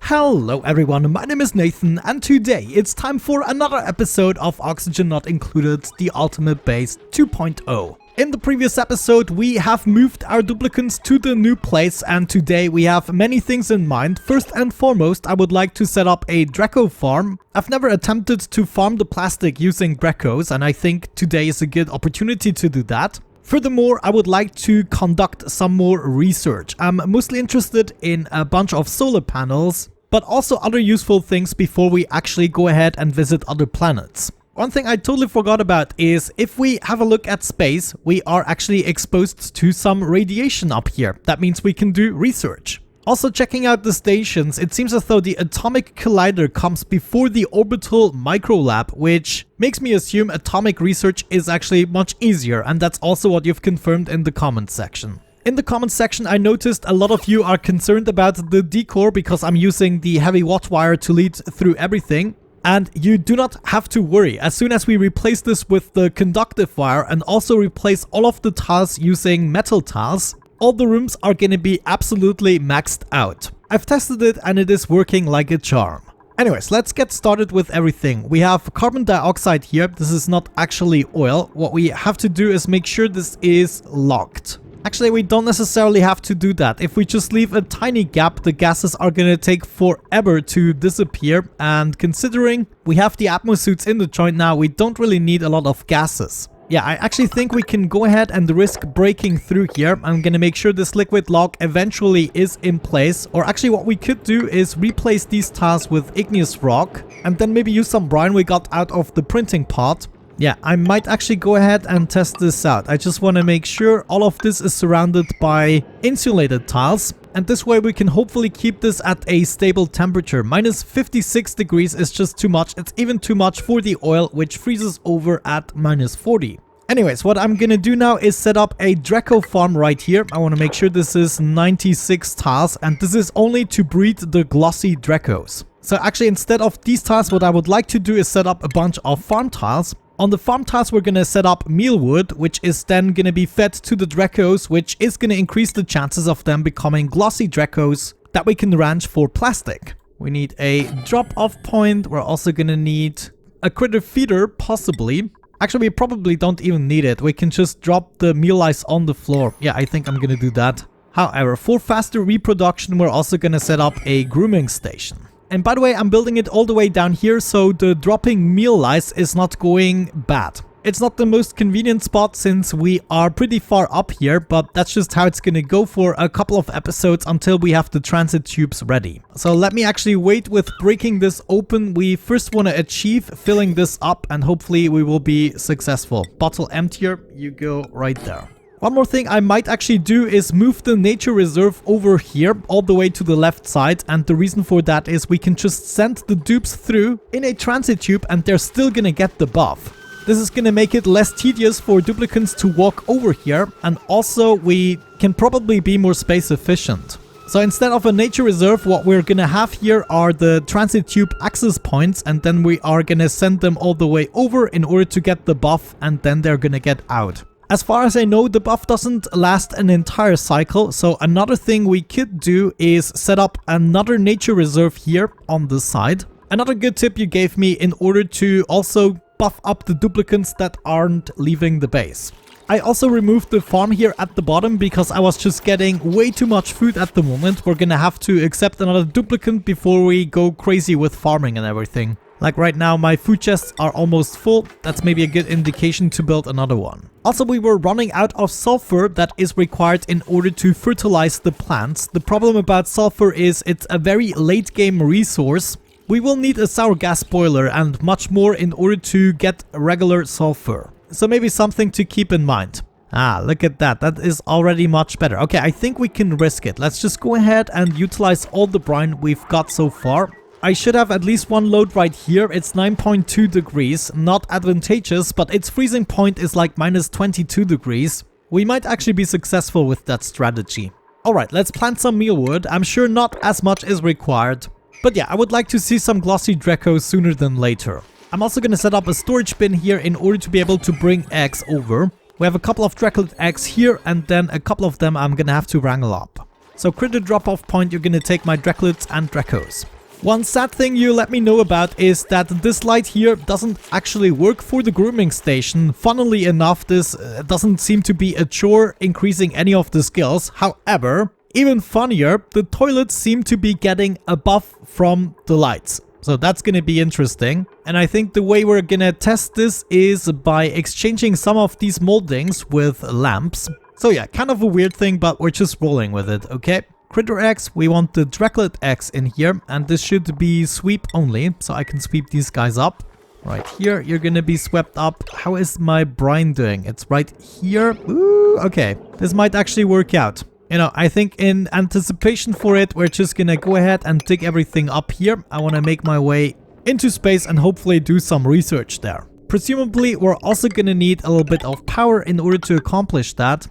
Hello everyone, my name is Nathan and today it's time for another episode of Oxygen Not Included, the Ultimate Base 2.0. In the previous episode we have moved our duplicants to the new place and today we have many things in mind. First and foremost, I would like to set up a Draco farm. I've never attempted to farm the plastic using Dracos and I think today is a good opportunity to do that. Furthermore, I would like to conduct some more research. I'm mostly interested in a bunch of solar panels, but also other useful things before we actually go ahead and visit other planets. One thing I totally forgot about is if we have a look at space, we are actually exposed to some radiation up here. That means we can do research. Also checking out the stations, it seems as though the atomic collider comes before the orbital microlab, which makes me assume atomic research is actually much easier, and that's also what you've confirmed in the comments section. In the comments section, I noticed a lot of you are concerned about the decor because I'm using the heavy watt wire to lead through everything. And you do not have to worry. As soon as we replace this with the conductive wire and also replace all of the tiles using metal tiles, all the rooms are going to be absolutely maxed out. I've tested it and it is working like a charm. Anyways, let's get started with everything. We have carbon dioxide here. This is not actually oil. What we have to do is make sure this is locked. Actually, we don't necessarily have to do that. If we just leave a tiny gap, the gases are going to take forever to disappear. And considering we have the atmosuits in the joint now, we don't really need a lot of gases. Yeah, I actually think we can go ahead and risk breaking through here. I'm going to make sure this liquid lock eventually is in place. Or actually what we could do is replace these tiles with igneous rock and then maybe use some brine we got out of the printing pot. Yeah, I might actually go ahead and test this out. I just want to make sure all of this is surrounded by insulated tiles. And this way we can hopefully keep this at a stable temperature. Minus 56 degrees is just too much. It's even too much for the oil, which freezes over at minus 40. Anyways, what I'm gonna do now is set up a Draco farm right here. I want to make sure this is 96 tiles. And this is only to breed the glossy Dracos. So actually, instead of these tiles, what I would like to do is set up a bunch of farm tiles. On the farm tiles, we're going to set up mealwood, which is then going to be fed to the Dracos, which is going to increase the chances of them becoming glossy Dracos that we can ranch for plastic. We need a drop-off point. We're also going to need a critter feeder, possibly. Actually, we probably don't even need it. We can just drop the meal ice on the floor. Yeah, I think I'm going to do that. However, for faster reproduction, we're also going to set up a grooming station. And by the way, I'm building it all the way down here, so the dropping meal lice is not going bad. It's not the most convenient spot since we are pretty far up here, but that's just how it's gonna go for a couple of episodes until we have the transit tubes ready. So let me actually wait with breaking this open. We first want to achieve filling this up and hopefully we will be successful. Bottle emptier, you go right there. One more thing I might actually do is move the nature reserve over here all the way to the left side, and the reason for that is we can just send the dupes through in a transit tube and they're still gonna get the buff. This is gonna make it less tedious for duplicants to walk over here, and also we can probably be more space efficient. So instead of a nature reserve, what we're gonna have here are the transit tube access points, and then we are gonna send them all the way over in order to get the buff, and then they're gonna get out. As far as I know, the buff doesn't last an entire cycle, so another thing we could do is set up another nature reserve here on the side. Another good tip you gave me in order to also buff up the duplicants that aren't leaving the base. I also removed the farm here at the bottom because I was just getting way too much food at the moment. We're gonna have to accept another duplicant before we go crazy with farming and everything. Like right now, my food chests are almost full. That's maybe a good indication to build another one. Also, we were running out of sulfur that is required in order to fertilize the plants. The problem about sulfur is it's a very late game resource. We will need a sour gas boiler and much more in order to get regular sulfur. So maybe something to keep in mind. Ah, look at that. That is already much better. Okay, I think we can risk it. Let's just go ahead and utilize all the brine we've got so far. I should have at least one load right here. It's 9.2 degrees, not advantageous, but its freezing point is like minus 22 degrees. We might actually be successful with that strategy. Alright, let's plant some mealwood. I'm sure not as much is required. But yeah, I would like to see some glossy Dracos sooner than later. I'm also going to set up a storage bin here in order to be able to bring eggs over. We have a couple of Dracoid eggs here and then a couple of them I'm going to have to wrangle up. So critter drop-off point, you're gonna take my Dracolids and Dracos. One sad thing you let me know about is that this light here doesn't actually work for the grooming station. Funnily enough, this doesn't seem to be a chore increasing any of the skills. However, even funnier, the toilets seem to be getting a buff from the lights. So that's gonna be interesting. And I think the way we're gonna test this is by exchanging some of these moldings with lamps. So yeah, kind of a weird thing, but we're just rolling with it, okay? Critter X, we want the Dracolid X in here, and this should be sweep only, so I can sweep these guys up. Right here, you're gonna be swept up. How is my brine doing? It's right here. Ooh, okay. This might actually work out. You know, I think in anticipation for it, we're just gonna go ahead and dig everything up here. I wanna make my way into space and hopefully do some research there. Presumably, we're also gonna need a little bit of power in order to accomplish that.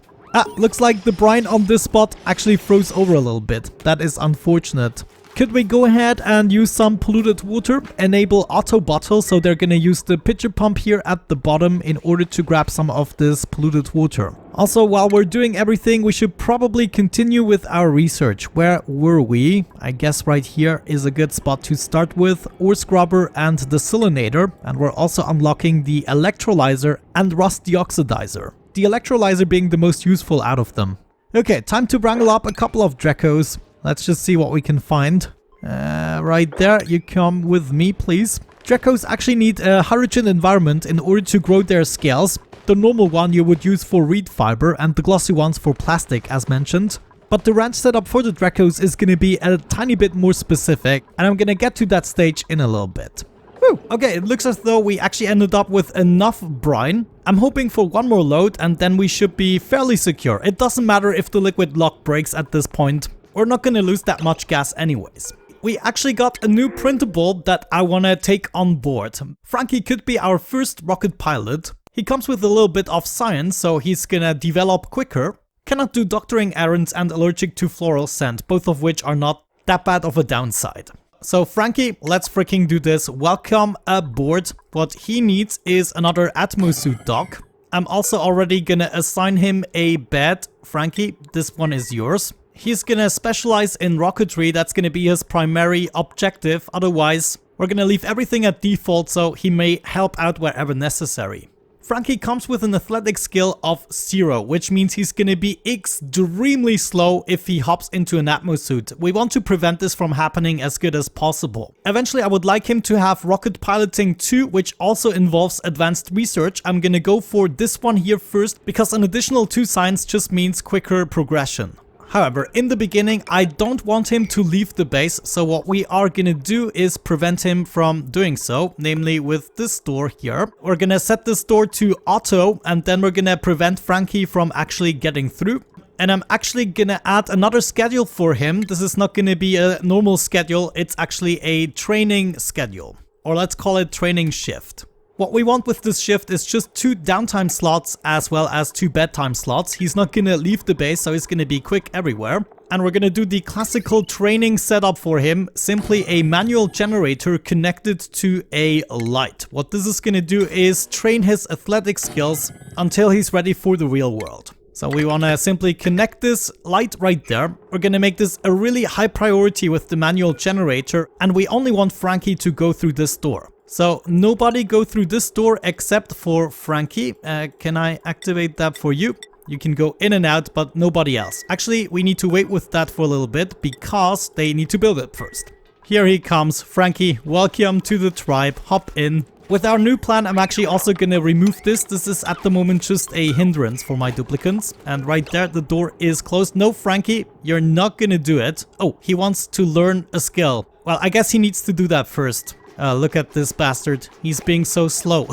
Looks like the brine on this spot actually froze over a little bit. That is unfortunate. Could we go ahead and use some polluted water? Enable auto bottle, so they're gonna use the pitcher pump here at the bottom in order to grab some of this polluted water. Also, while we're doing everything, we should probably continue with our research. Where were we? I guess right here is a good spot to start with. Ore scrubber and the cylinder. And we're also unlocking the electrolyzer and rust deoxidizer. The electrolyzer being the most useful out of them. Okay, time to wrangle up a couple of Dracos. Let's just see what we can find. Right there, you come with me, please. Dracos actually need a hydrogen environment in order to grow their scales. The normal one you would use for reed fiber and the glossy ones for plastic, as mentioned. But the ranch setup for the Dracos is going to be a tiny bit more specific, and I'm going to get to that stage in a little bit. Whew. Okay, it looks as though we actually ended up with enough brine. I'm hoping for one more load and then we should be fairly secure. It doesn't matter if the liquid lock breaks at this point. We're not gonna lose that much gas anyways. We actually got a new printable that I wanna take on board. Frankie could be our first rocket pilot. He comes with a little bit of science, so he's gonna develop quicker. Cannot do doctoring errands and allergic to floral scent, both of which are not that bad of a downside. So Frankie, let's freaking do this. Welcome aboard. What he needs is another Atmosuit dock. I'm also already gonna assign him a bed. Frankie, this one is yours. He's gonna specialize in rocketry. That's gonna be his primary objective. Otherwise, we're gonna leave everything at default so he may help out wherever necessary. Frankie comes with an athletic skill of 0, which means he's gonna be extremely slow if he hops into an Atmosuit. We want to prevent this from happening as good as possible. Eventually, I would like him to have rocket piloting 2, which also involves advanced research. I'm gonna go for this one here first, because an additional 2 science just means quicker progression. However, in the beginning, I don't want him to leave the base, so what we are gonna do is prevent him from doing so, namely with this door here. We're gonna set this door to auto, and then we're gonna prevent Frankie from actually getting through. And I'm actually gonna add another schedule for him. This is not gonna be a normal schedule, it's actually a training schedule. Or let's call it training shift. What we want with this shift is just 2 downtime slots as well as 2 bedtime slots. He's not gonna leave the base, so he's gonna be quick everywhere. And we're gonna do the classical training setup for him. Simply a manual generator connected to a light. What this is gonna do is train his athletic skills until he's ready for the real world. So we wanna simply connect this light right there. We're gonna make this a really high priority with the manual generator, and we only want Frankie to go through this door. So nobody go through this door except for Frankie. Can I activate that for you? You can go in and out, but nobody else. Actually, we need to wait with that for a little bit because they need to build it first. Here he comes. Frankie, welcome to the tribe. Hop in. With our new plan, I'm actually also gonna remove this. This is at the moment just a hindrance for my duplicants. And right there, the door is closed. No, Frankie, you're not gonna do it. Oh, he wants to learn a skill. Well, I guess he needs to do that first. Look at this bastard. He's being so slow.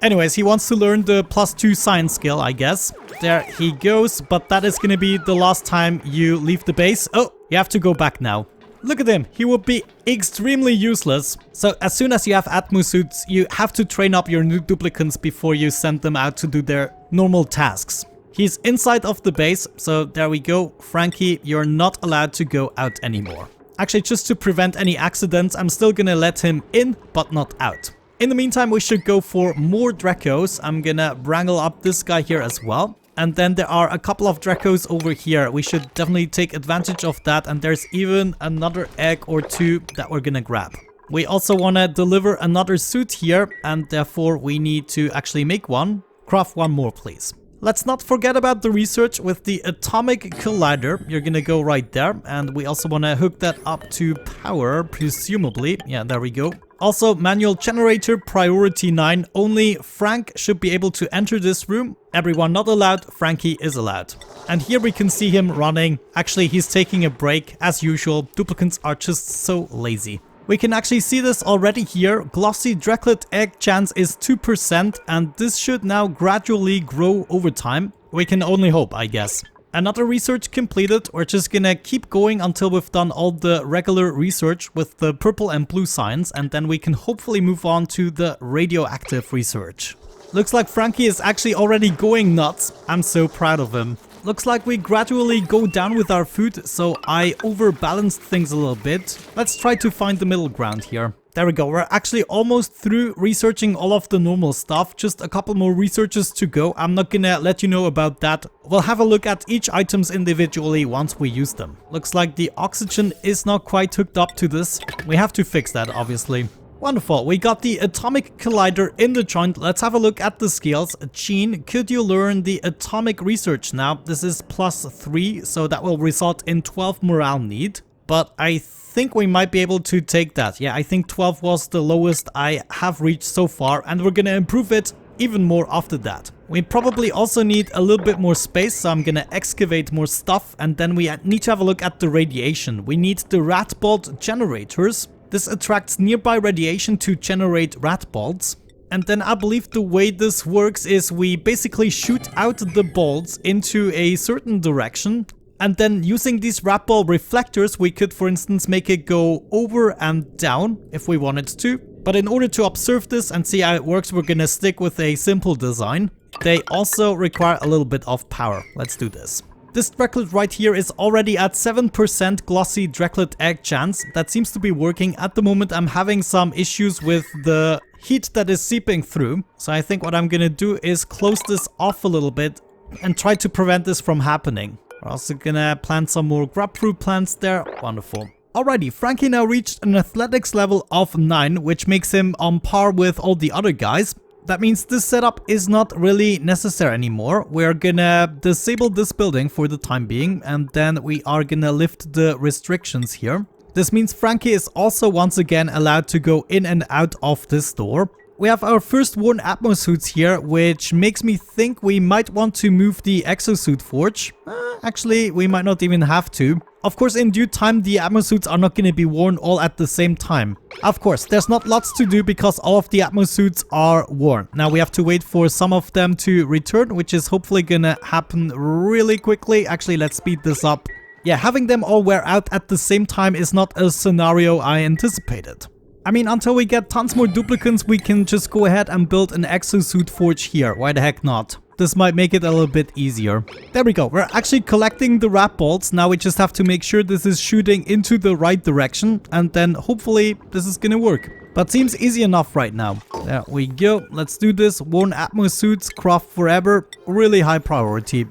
Anyways, he wants to learn the +2 science skill, I guess. There he goes, but that is gonna be the last time you leave the base. Oh, you have to go back now. Look at him. He would be extremely useless. So as soon as you have Atmosuits, you have to train up your new duplicants before you send them out to do their normal tasks. He's inside of the base, so there we go. Frankie, you're not allowed to go out anymore. Actually, just to prevent any accidents, I'm still gonna let him in, but not out. In the meantime, we should go for more Dracos. I'm gonna wrangle up this guy here as well. And then there are a couple of Dracos over here. We should definitely take advantage of that. And there's even another egg or two that we're gonna grab. We also want to deliver another suit here, and therefore we need to actually make one. Craft one more, please. Let's not forget about the research with the atomic collider. You're gonna go right there, and we also want to hook that up to power, presumably. Yeah, there we go. Also, manual generator priority 9. Only Frank should be able to enter this room. Everyone not allowed, Frankie is allowed. And here we can see him running. Actually, he's taking a break. As usual, duplicants are just so lazy. We can actually see this already here. Glossy Draclet egg chance is 2%, and this should now gradually grow over time. We can only hope, I guess. Another research completed. We're just gonna keep going until we've done all the regular research with the purple and blue signs, and then we can hopefully move on to the radioactive research. Looks like Frankie is actually already going nuts. I'm so proud of him. Looks like we gradually go down with our food, so I overbalanced things a little bit. Let's try to find the middle ground here. There we go, we're actually almost through researching all of the normal stuff. Just a couple more researches to go. I'm not gonna let you know about that. We'll have a look at each items individually once we use them. Looks like the oxygen is not quite hooked up to this. We have to fix that, obviously. Wonderful, we got the atomic collider in the joint. Let's have a look at the skills. Gene, could you learn the atomic research now? This is +3, so that will result in 12 morale need. But I think we might be able to take that. Yeah, I think 12 was the lowest I have reached so far, and we're gonna improve it even more after that. We probably also need a little bit more space, so I'm gonna excavate more stuff, and then we need to have a look at the radiation. We need the rat bolt generators. This attracts nearby radiation to generate rat bolts. And then I believe the way this works is we basically shoot out the bolts into a certain direction. And then using these rat ball reflectors, we could, for instance, make it go over and down if we wanted to. But in order to observe this and see how it works, we're gonna stick with a simple design. They also require a little bit of power. Let's do this. This Draclet right here is already at 7% glossy Draclet egg chance. That seems to be working. At the moment, I'm having some issues with the heat that is seeping through. So I think what I'm gonna do is close this off a little bit and try to prevent this from happening. We're also gonna plant some more grapefruit plants there. Wonderful. Alrighty, Frankie now reached an athletics level of 9, which makes him on par with all the other guys. That means this setup is not really necessary anymore. We're gonna disable this building for the time being, and then we are gonna lift the restrictions here. This means Frankie is also once again allowed to go in and out of this door. We have our first worn atmosuits here, which makes me think we might want to move the exosuit forge. Actually, we might not even have to. Of course, in due time, the atmosuits are not going to be worn all at the same time. Of course, there's not lots to do because all of the atmosuits are worn. Now we have to wait for some of them to return, which is hopefully going to happen really quickly. Actually, let's speed this up. Yeah, having them all wear out at the same time is not a scenario I anticipated. I mean, until we get tons more duplicants, we can just go ahead and build an exosuit forge here. Why the heck not? This might make it a little bit easier. There we go. We're actually collecting the rat bolts. Now we just have to make sure this is shooting into the right direction. And then hopefully this is gonna work. But seems easy enough right now. There we go. Let's do this. Worn atmosuits, craft forever. Really high priority.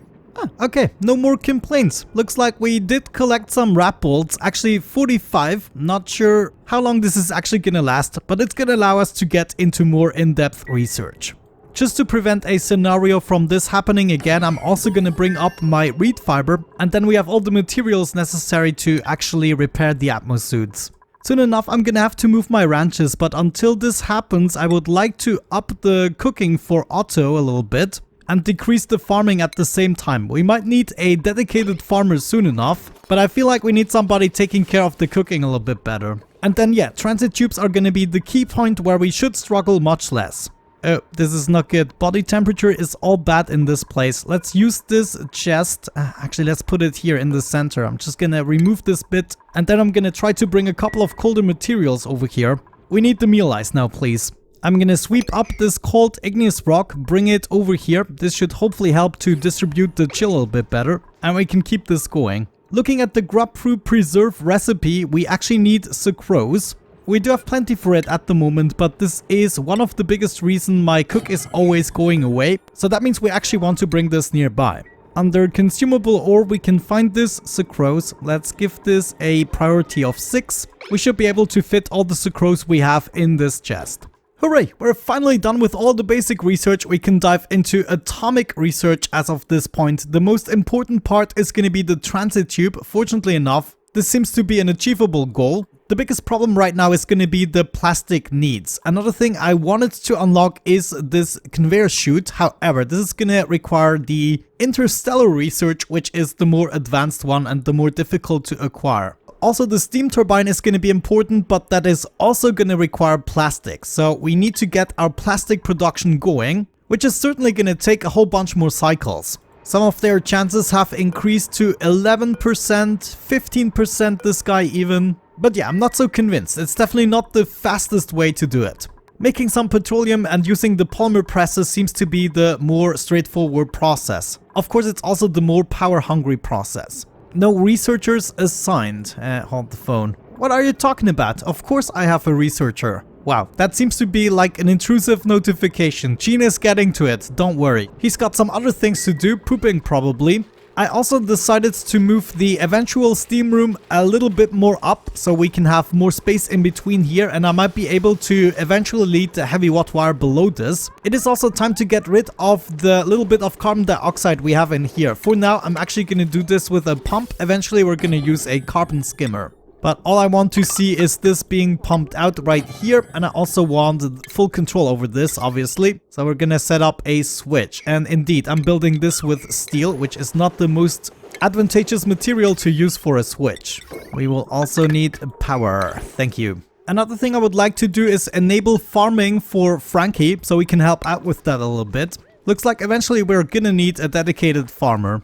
Okay, no more complaints. Looks like we did collect some rat bolts, actually 45. Not sure how long this is actually gonna last, but it's gonna allow us to get into more in-depth research. Just to prevent a scenario from this happening again, I'm also gonna bring up my reed fiber, and then we have all the materials necessary to actually repair the atmosuits. Soon enough, I'm gonna have to move my ranches, but until this happens, I would like to up the cooking for Otto a little bit and decrease the farming at the same time. We might need a dedicated farmer soon enough, but I feel like we need somebody taking care of the cooking a little bit better. And then yeah, transit tubes are gonna be the key point where we should struggle much less. Oh, this is not good. Body temperature is all bad in this place. Let's use this chest. Actually, let's put it here in the center. I'm just gonna remove this bit, and then I'm gonna try to bring a couple of colder materials over here. We need the meal ice now, please. I'm gonna sweep up this cold igneous rock, bring it over here. This should hopefully help to distribute the chill a little bit better, and we can keep this going. Looking at the grapefruit preserve recipe, we actually need sucrose. We do have plenty for it at the moment, but this is one of the biggest reasons my cook is always going away. So that means we actually want to bring this nearby. Under consumable ore, we can find this sucrose. Let's give this a priority of 6. We should be able to fit all the sucrose we have in this chest. Hooray! We're finally done with all the basic research. We can dive into atomic research as of this point. The most important part is going to be the transit tube. Fortunately enough, this seems to be an achievable goal. The biggest problem right now is going to be the plastic needs. Another thing I wanted to unlock is this conveyor chute. However, this is going to require the interstellar research, which is the more advanced one and the more difficult to acquire. Also, the steam turbine is going to be important, but that is also going to require plastic. So we need to get our plastic production going, which is certainly going to take a whole bunch more cycles. Some of their chances have increased to 11%, 15% this guy even. But yeah, I'm not so convinced. It's definitely not the fastest way to do it. Making some petroleum and using the polymer presses seems to be the more straightforward process. Of course, it's also the more power-hungry process. No researchers assigned. Hold the phone. What are you talking about? Of course I have a researcher. Wow, that seems to be like an intrusive notification. Gene is getting to it, don't worry. He's got some other things to do, pooping probably. I also decided to move the eventual steam room a little bit more up so we can have more space in between here, and I might be able to eventually lead the heavy watt wire below this. It is also time to get rid of the little bit of carbon dioxide we have in here. For now, I'm actually going to do this with a pump. Eventually, we're going to use a carbon skimmer. But all I want to see is this being pumped out right here, and I also want full control over this, obviously. So we're gonna set up a switch, and indeed, I'm building this with steel, which is not the most advantageous material to use for a switch. We will also need power. Thank you. Another thing I would like to do is enable farming for Frankie, so we can help out with that a little bit. Looks like eventually we're gonna need a dedicated farmer.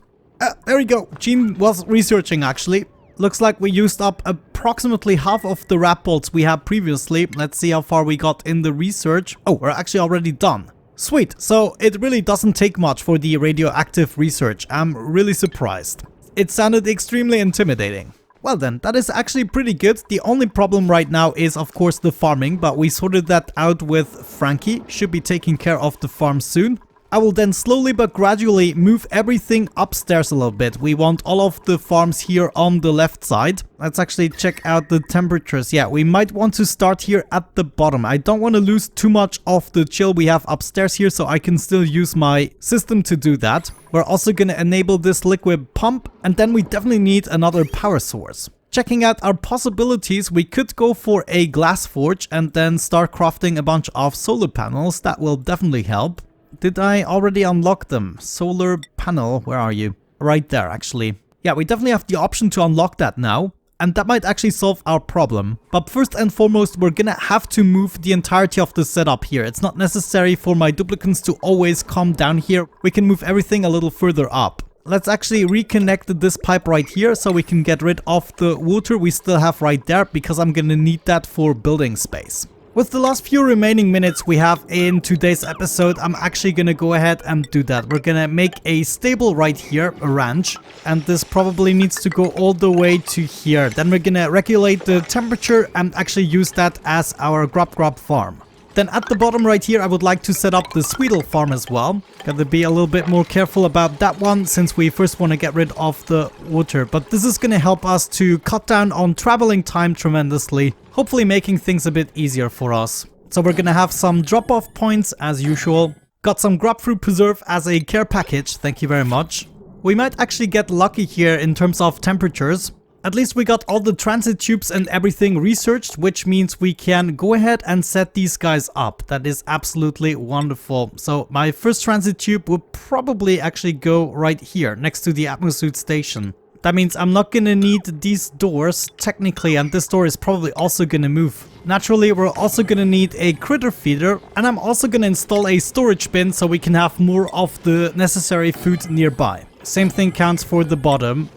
There we go. Gene was researching, actually. Looks like we used up approximately half of the wrap bolts we had previously. Let's see how far we got in the research. Oh, we're actually already done. Sweet. So it really doesn't take much for the radioactive research. I'm really surprised. It sounded extremely intimidating. Well then, that is actually pretty good. The only problem right now is of course the farming, but we sorted that out with Frankie. Should be taking care of the farm soon. I will then slowly but gradually move everything upstairs a little bit. We want all of the farms here on the left side. Let's actually check out the temperatures. Yeah, we might want to start here at the bottom. I don't want to lose too much of the chill we have upstairs here, so I can still use my system to do that. We're also going to enable this liquid pump, and then we definitely need another power source. Checking out our possibilities, we could go for a glass forge and then start crafting a bunch of solar panels. That will definitely help. Did I already unlock them? Solar panel, where are you? Right there, actually. Yeah, we definitely have the option to unlock that now. And that might actually solve our problem. But first and foremost, we're gonna have to move the entirety of the setup here. It's not necessary for my duplicants to always come down here. We can move everything a little further up. Let's actually reconnect this pipe right here so we can get rid of the water we still have right there, because I'm gonna need that for building space. With the last few remaining minutes we have in today's episode, I'm actually gonna go ahead and do that. We're gonna make a stable right here, a ranch, and this probably needs to go all the way to here. Then we're gonna regulate the temperature and actually use that as our grub farm. Then at the bottom right here, I would like to set up the Sweetle farm as well. Gotta be a little bit more careful about that one, since we first want to get rid of the water. But this is gonna help us to cut down on traveling time tremendously, hopefully making things a bit easier for us. So we're gonna have some drop-off points as usual. Got some grub fruit preserve as a care package, thank you very much. We might actually get lucky here in terms of temperatures. At least we got all the transit tubes and everything researched, which means we can go ahead and set these guys up. That is absolutely wonderful. So my first transit tube would probably actually go right here next to the atmosuit station. That means I'm not gonna need these doors technically, and this door is probably also gonna move. Naturally, we're also gonna need a critter feeder, and I'm also gonna install a storage bin so we can have more of the necessary food nearby. Same thing counts for the bottom.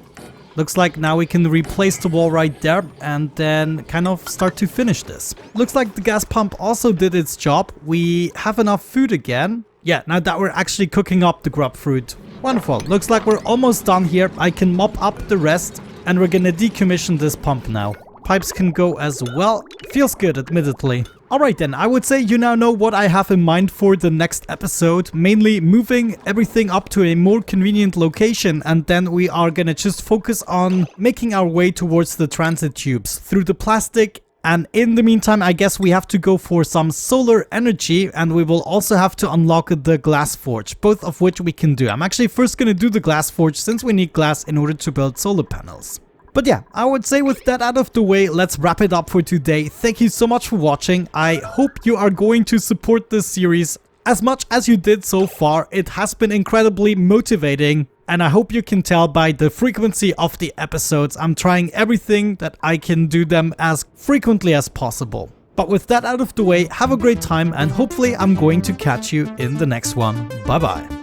Looks like now we can replace the wall right there and then kind of start to finish this. Looks like the gas pump also did its job. We have enough food again. Yeah, now that we're actually cooking up the grub fruit. Wonderful. Looks like we're almost done here. I can mop up the rest and we're gonna decommission this pump now. pipes can go as well. Feels good, admittedly. Alright then, I would say you now know what I have in mind for the next episode, mainly moving everything up to a more convenient location, and then we are gonna just focus on making our way towards the transit tubes through the plastic. And in the meantime, I guess we have to go for some solar energy, and we will also have to unlock the glass forge, both of which we can do. I'm actually first gonna do the glass forge since we need glass in order to build solar panels. But yeah, I would say with that out of the way, let's wrap it up for today. Thank you so much for watching. I hope you are going to support this series as much as you did so far. It has been incredibly motivating. And I hope you can tell by the frequency of the episodes, I'm trying everything that I can do them as frequently as possible. But with that out of the way, have a great time, and hopefully I'm going to catch you in the next one. Bye bye.